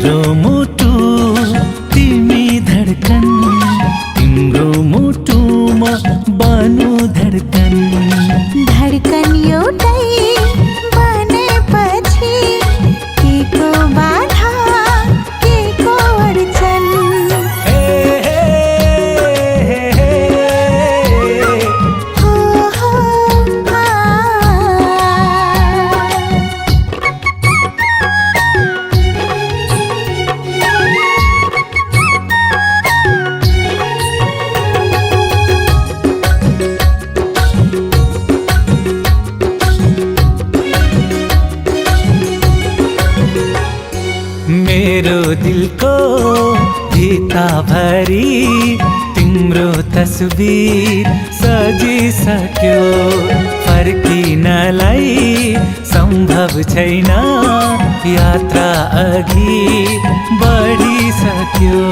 मेरो मुटु तिमी धडकन, तिम्रो मुटुमा बनु धडकन। धडकन एउटै बनेपछि के को बाधा के को अडचन। हो हो मेरो दिलको भित्ता भरि तिम्रो तस्बिर सजिसक्यो। फर्किनलाई सम्भव छैन, यात्रा अघि बढिसक्यो।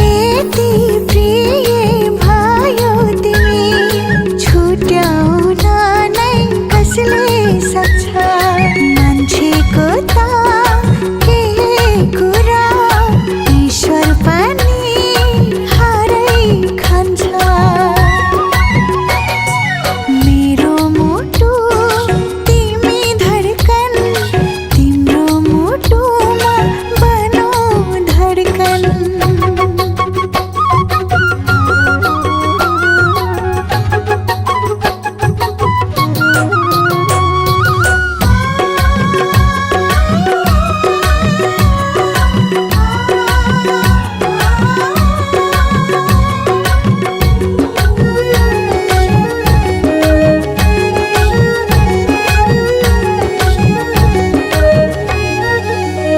यति प्रिय भयो तिमी, छुट्याउन नै कसले सक्छ। मान्छेको त के कुरा ईश्वर पनि हारै खान्छ। मेरो मुटु तिमी धडकन, तिम्रो मुटुमा बनो धडकन।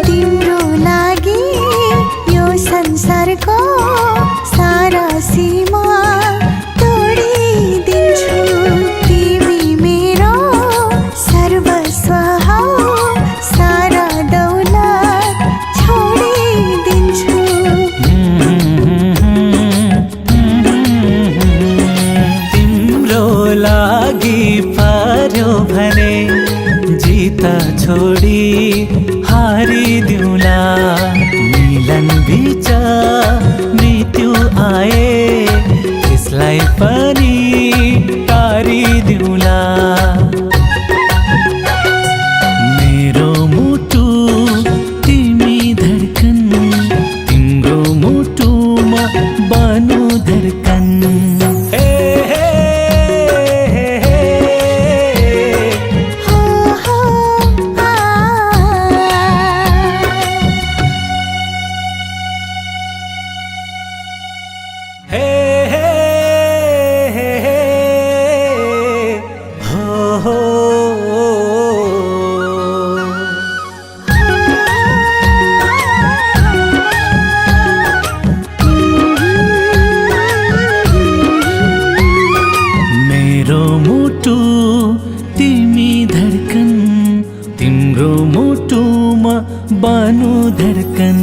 तिम्रो लागि यो संसारको सारा सीमा तोडिदिन्छु। तिमी मेरो सर्वस्व हौ, सारा दौलत छोडिदिन्छु। तिम्रो लागि पर्यो भने जित छोडी हारिदिउँला। मिलन बिच मृत्यु आए त्यसलाई पनि टारिदिउँला। मेरो मुटु तिमी धडकन, तिम्रो मुटुमा बनु धडकन। हो हो हे हे हे हे हो हो मेरो मुटु तिमी धडकन, तिम्रो मुटुमा बनु धडकन।